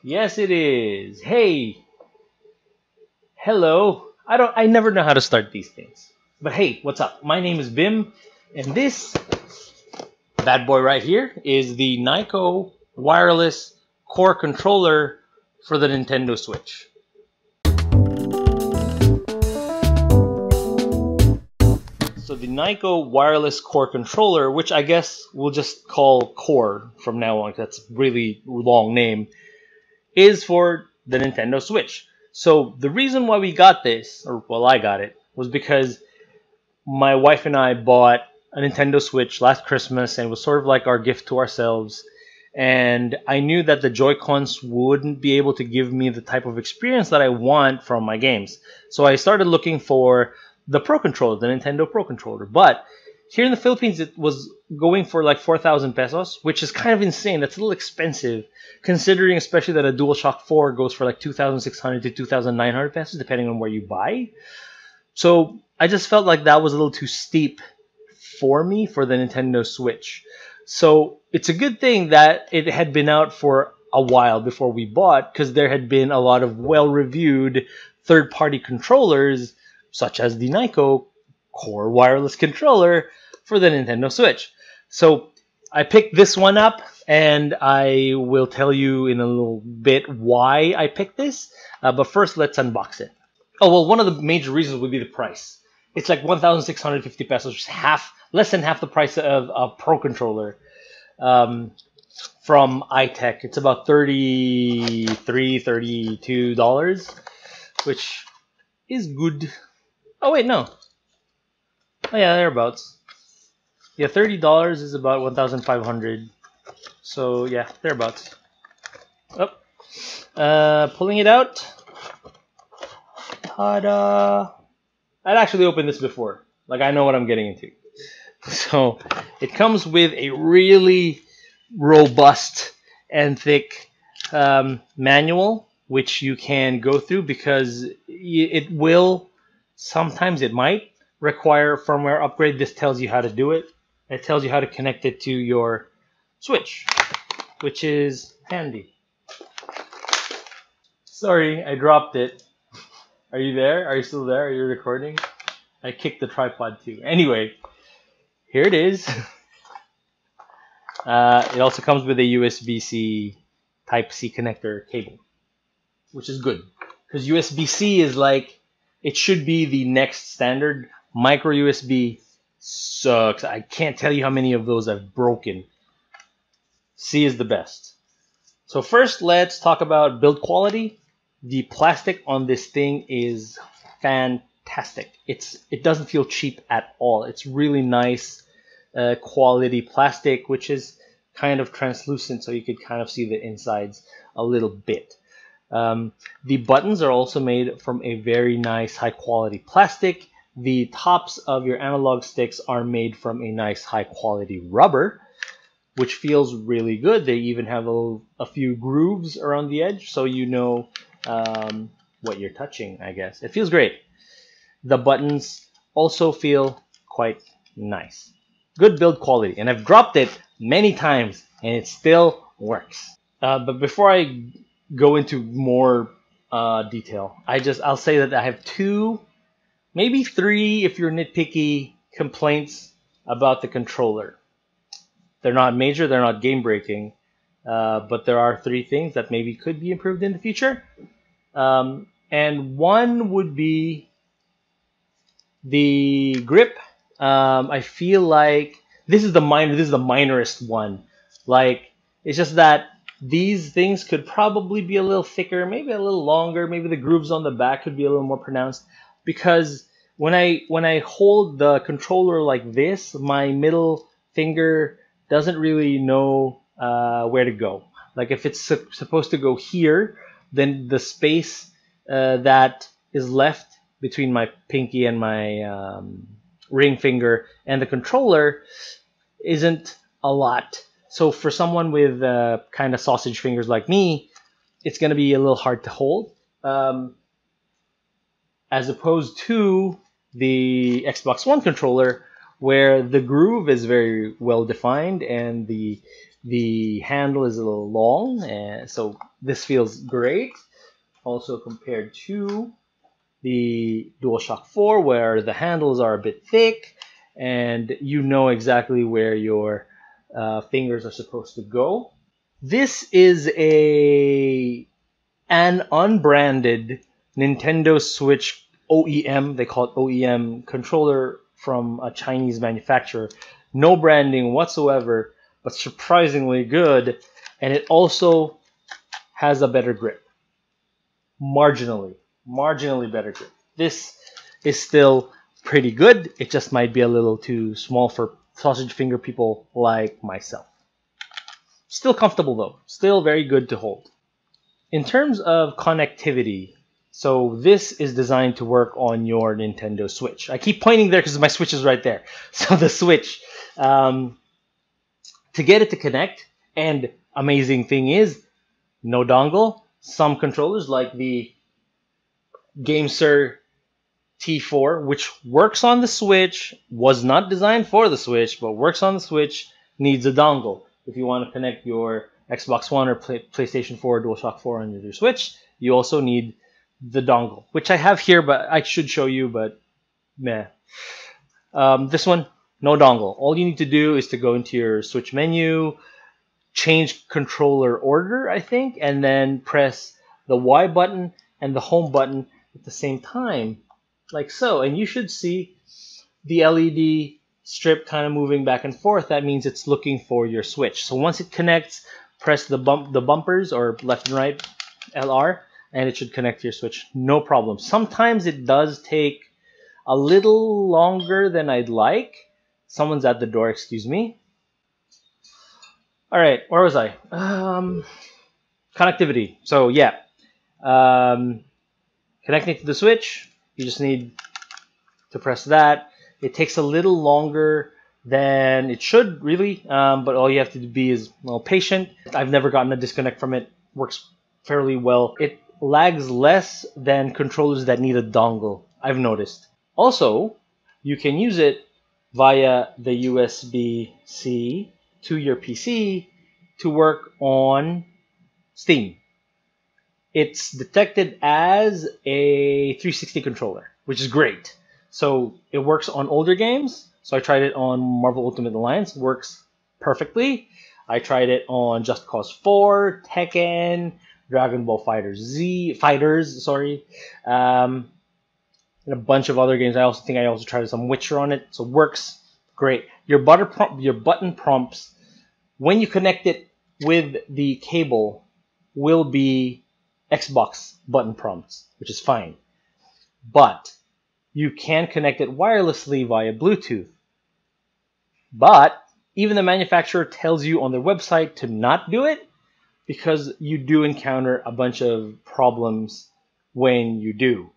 Yes, it is. Hey, hello. I never know how to start these things. But hey, what's up? My name is Bim, and this bad boy right here is the Nyko Wireless Core Controller for the Nintendo Switch. So the Nyko Wireless Core Controller, which I guess we'll just call Core from now on, 'cause that's a really long name, is for the Nintendo Switch. So the reason why we got this, or well, I got it, was because my wife and I bought a Nintendo Switch last Christmas, and it was sort of like our gift to ourselves. And I knew that the Joy-Cons wouldn't be able to give me the type of experience that I want from my games. So I started looking for the Pro Controller, the Nintendo Pro Controller. But here in the Philippines, it was going for like 4,000 pesos, which is kind of insane. That's a little expensive, considering especially that a DualShock 4 goes for like 2,600 to 2,900 pesos, depending on where you buy. So I just felt like that was a little too steep for me for the Nintendo Switch. So it's a good thing that it had been out for a while before we bought, because there had been a lot of well-reviewed third-party controllers, such as the Nyko Core Wireless Controller for the Nintendo Switch. So I picked this one up, and I will tell you in a little bit why I picked this. But first, let's unbox it. Oh, well, one of the major reasons would be the price. It's like 1,650 pesos, which is less than half the price of a Pro Controller from iTech. It's about $33, $32, which is good. Oh, wait, no. Oh, yeah, thereabouts. Yeah, $30 is about 1,500. So, yeah, thereabouts. Oh. Pulling it out. Ta-da! I'd actually opened this before. Like, I know what I'm getting into. So, it comes with a really robust and thick manual, which you can go through, because it will, sometimes it might, require a firmware upgrade. This tells you how to do it. It tells you how to connect it to your Switch, which is handy. Sorry, I dropped it. Are you there? Are you still there? Are you recording? I kicked the tripod too. Anyway, here it is. It also comes with a USB-C Type-C connector cable, which is good, because USB-C is like, it should be the next standard. Micro USB sucks. I can't tell you how many of those I've broken. C is the best. So first, let's talk about build quality. The plastic on this thing is fantastic. It doesn't feel cheap at all. It's really nice quality plastic, which is kind of translucent, so you could kind of see the insides a little bit. The buttons are also made from a very nice high quality plastic. The tops of your analog sticks are made from a nice high quality rubber, which feels really good. They even have a few grooves around the edge, so you know what you're touching, I guess. It feels great. The buttons also feel quite nice. Good build quality, and I've dropped it many times and it still works. But before I go into more detail, I'll say that I have two, maybe three if you're nitpicky, complaints about the controller. They're not major, they're not game breaking, but there are three things that maybe could be improved in the future. And one would be the grip. I feel like this is the minorest one. Like, it's just that these things could probably be a little thicker, maybe a little longer, maybe the grooves on the back could be a little more pronounced, because when I hold the controller like this, my middle finger doesn't really know where to go. Like, if it's supposed to go here, then the space that is left between my pinky and my ring finger and the controller isn't a lot. So for someone with kind of sausage fingers like me, it's going to be a little hard to hold, as opposed to the Xbox One controller, where the groove is very well defined and the The handle is a little long, and so this feels great. Also compared to the DualShock 4, where the handles are a bit thick, and you know exactly where your fingers are supposed to go. This is an unbranded Nintendo Switch OEM, they call it OEM controller from a Chinese manufacturer. No branding whatsoever, but surprisingly good. And it also has a better grip. Marginally better grip. This is still pretty good. It just might be a little too small for sausage finger people like myself. Still comfortable though. Still very good to hold. In terms of connectivity, so this is designed to work on your Nintendo Switch. I keep pointing there because my Switch is right there. So the Switch, to get it to connect, and amazing thing is, no dongle. Some controllers like the GameSir T4, which works on the Switch, was not designed for the Switch, but works on the Switch, needs a dongle. If you want to connect your Xbox One or PlayStation 4 or DualShock 4 on your Switch, you also need the dongle, which I have here, but I should show you, but meh. This one, no dongle. All you need to do is to go into your Switch menu, change controller order, I think, and then press the Y button and the home button at the same time, like so. And you should see the LED strip kind of moving back and forth. That means it's looking for your Switch. So once it connects, press the bumpers or left and right LR, and it should connect to your Switch. No problem. Sometimes it does take a little longer than I'd like. Someone's at the door, excuse me. All right, where was I? Connectivity. So yeah, connecting to the Switch, you just need to press that. It takes a little longer than it should, really, but all you have to be is patient. I've never gotten a disconnect from it. Works fairly well. It lags less than controllers that need a dongle, I've noticed. Also, you can use it via the USB-C to your PC to work on Steam. It's detected as a 360 controller, which is great. So it works on older games. So I tried it on Marvel Ultimate Alliance, works perfectly. I tried it on Just Cause 4, Tekken, Dragon Ball Fighters, sorry, and a bunch of other games. I also tried some Witcher on it, so it works great. Your button prompts when you connect it with the cable will be Xbox button prompts, which is fine. But you can connect it wirelessly via Bluetooth. But even the manufacturer tells you on their website to not do it because you do encounter a bunch of problems when you do.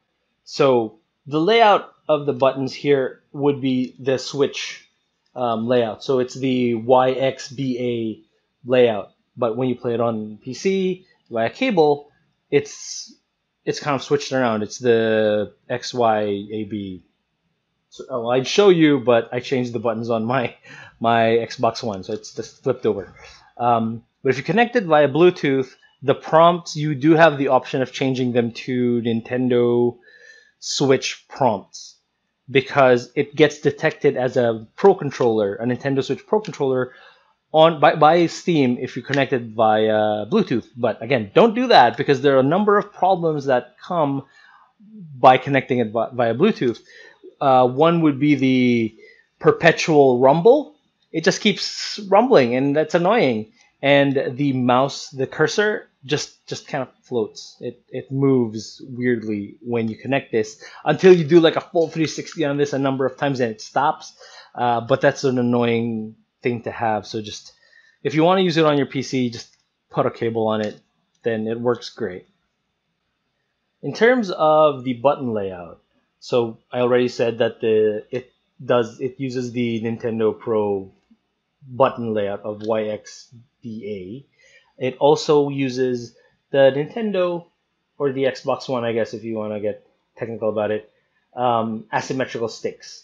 So the layout of the buttons here would be the Switch layout. So it's the YXBA layout. But when you play it on PC via cable, it's kind of switched around. It's the XYAB. So, I'd show you, but I changed the buttons on my Xbox One, so it's just flipped over. But if you connect it via Bluetooth, the prompts, you do have the option of changing them to Nintendo Switch prompts because it gets detected as a Pro controller, a Nintendo Switch Pro controller by Steam if you connect it via Bluetooth. But again, don't do that because there are a number of problems that come by connecting it via Bluetooth. One would be the perpetual rumble. It just keeps rumbling, and that's annoying. And the mouse, the cursor, just kind of floats. It moves weirdly when you connect this until you do like a full 360 on this a number of times and it stops. But that's an annoying thing to have. So just if you want to use it on your PC, just put a cable on it, then it works great. In terms of the button layout, so I already said that it uses the Nintendo Pro button layout of YXBA. It also uses the Nintendo or the Xbox One, I guess, if you want to get technical about it, asymmetrical sticks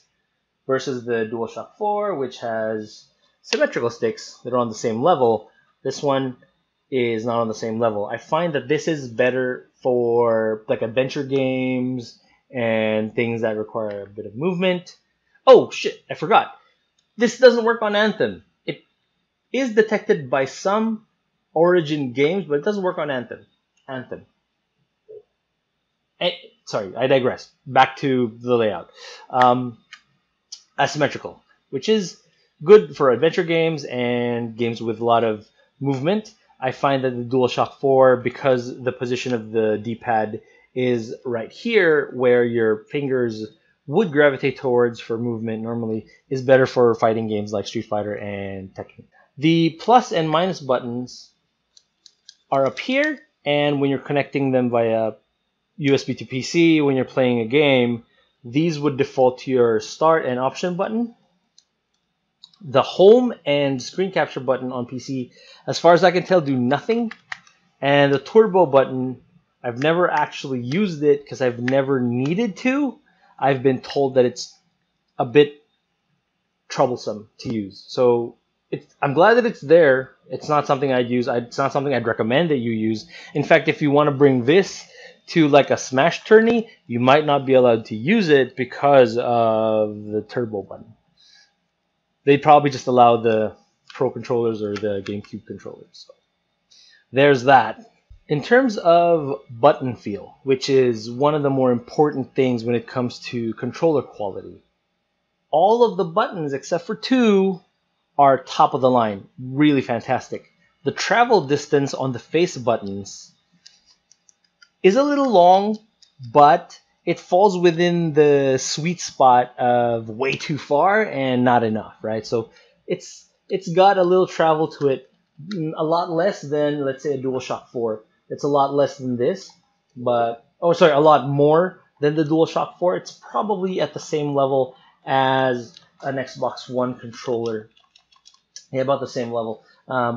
versus the DualShock 4, which has symmetrical sticks that are on the same level, This one is not on the same level. I find that this is better for like adventure games and things that require a bit of movement. Oh shit, I forgot. This doesn't work on Anthem. It is detected by some Origin games, but it doesn't work on Anthem. Sorry, I digress. Back to the layout. Asymmetrical, which is good for adventure games and games with a lot of movement. I find that the DualShock 4, because the position of the D-pad is right here, where your fingers would gravitate towards for movement normally, is better for fighting games like Street Fighter and Tekken. The plus and minus buttons are up here, and when you're connecting them via USB to PC, when you're playing a game, these would default to your start and option button. The home and screen capture button on PC, as far as I can tell, do nothing. And the turbo button, I've never actually used it because I've never needed to. I've been told that it's a bit troublesome to use. So I'm glad that it's there. It's not something I'd use. It's not something I'd recommend that you use. In fact, if you want to bring this to like a Smash tourney, you might not be allowed to use it because of the turbo button. They'd probably just allow the Pro controllers or the GameCube controllers. So there's that. In terms of button feel, which is one of the more important things when it comes to controller quality, all of the buttons except for 2 are top of the line. Really fantastic. The travel distance on the face buttons is a little long, but it falls within the sweet spot of way too far and not enough, right? So it's got a little travel to it, a lot less than, let's say, a DualShock 4. It's a lot less than this, but a lot more than the DualShock 4. It's probably at the same level as an Xbox One controller. Yeah, about the same level,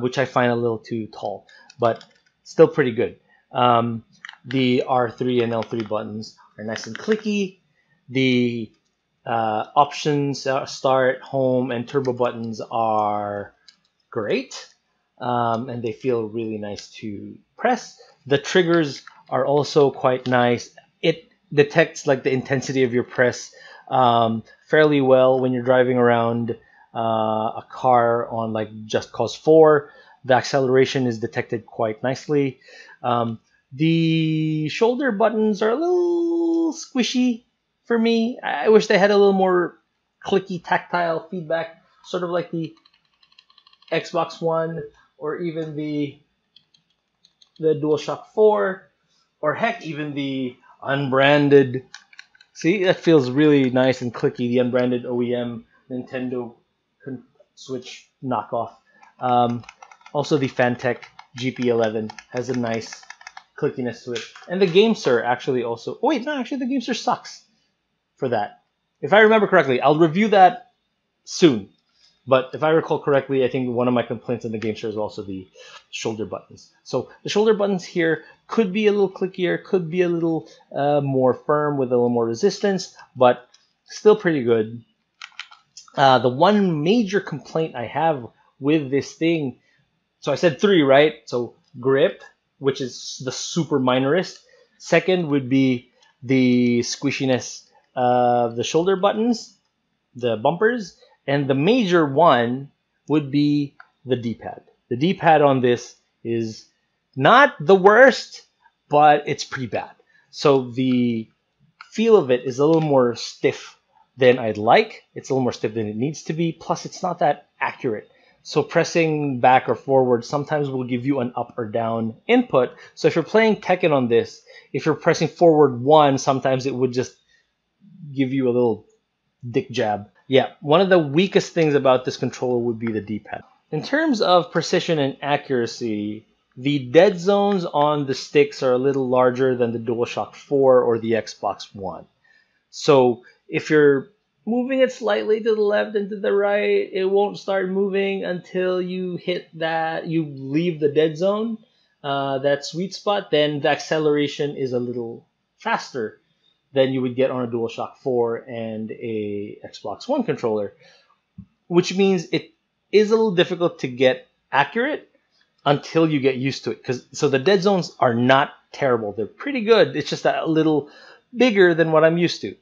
which I find a little too tall, but still pretty good. The R3 and L3 buttons are nice and clicky. The options, start, home, and turbo buttons are great, and they feel really nice to press. The triggers are also quite nice. It detects like the intensity of your press fairly well when you're driving around a car on like Just Cause 4. The acceleration is detected quite nicely. The shoulder buttons are a little squishy for me. I wish they had a little more clicky tactile feedback, sort of like the Xbox One or even the DualShock 4, or heck, even the unbranded. See, that feels really nice and clicky. The unbranded OEM Nintendo Switch knockoff. Also, the Fantech GP11 has a nice clickiness to it. And the GameSir actually also... Oh, wait, no, actually, the GameSir sucks for that. If I remember correctly, I'll review that soon. But if I recall correctly, I think one of my complaints on the GameSir is also the shoulder buttons. So the shoulder buttons here could be a little clickier, could be a little more firm with a little more resistance, but still pretty good. The one major complaint I have with this thing, so I said 3, right? So grip, which is the super minorest. Second would be the squishiness of the shoulder buttons, the bumpers. And the major one would be the D-pad. The D-pad on this is not the worst, but it's pretty bad. So the feel of it is a little more stiff than I'd like. It's a little more stiff than it needs to be. Plus, it's not that accurate. So pressing back or forward sometimes will give you an up or down input. So if you're playing Tekken on this, if you're pressing forward 1, sometimes it would just give you a little dick jab. Yeah, one of the weakest things about this controller would be the D-pad. In terms of precision and accuracy, the dead zones on the sticks are a little larger than the DualShock 4 or the Xbox One. So if you're moving it slightly to the left and to the right, it won't start moving until you hit that, you leave the dead zone, that sweet spot. Then the acceleration is a little faster than you would get on a DualShock 4 and a Xbox One controller, which means it is a little difficult to get accurate until you get used to it. So the dead zones are not terrible. They're pretty good. It's just a little bigger than what I'm used to.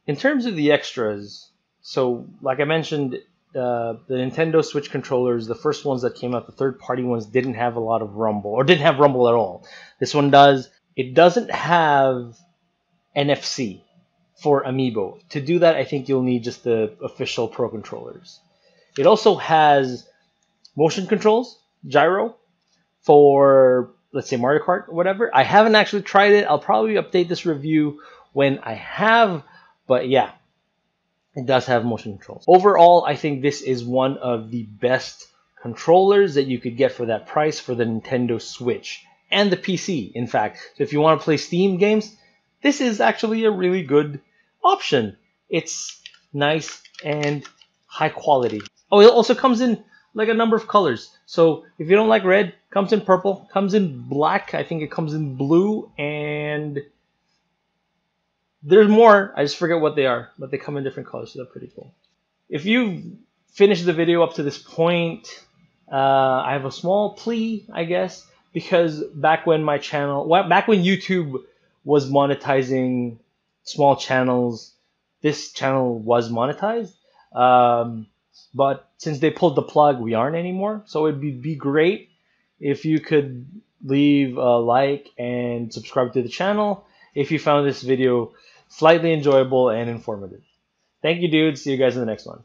In terms of the extras, so like I mentioned, the Nintendo Switch controllers, the first ones that came out, the third-party ones, didn't have a lot of rumble, or didn't have rumble at all. This one does. It doesn't have NFC for Amiibo. To do that, I think you'll need just the official Pro controllers. It also has motion controls, gyro, for, let's say, Mario Kart or whatever. I haven't actually tried it. I'll probably update this review when I have, but yeah, it does have motion controls. Overall, I think this is one of the best controllers that you could get for that price for the Nintendo Switch and the PC, in fact. So if you want to play Steam games, this is actually a really good option. It's nice and high quality. Oh, it also comes in like a number of colors. So if you don't like red, comes in purple, comes in black, I think it comes in blue, and there's more. I just forget what they are, but they come in different colors, so they're pretty cool. If you've finished the video up to this point, I have a small plea, I guess, because back when YouTube was monetizing small channels, this channel was monetized. But since they pulled the plug, we aren't anymore. So it'd be great if you could leave a like and subscribe to the channel if you found this video slightly enjoyable and informative. Thank you, dudes. See you guys in the next one.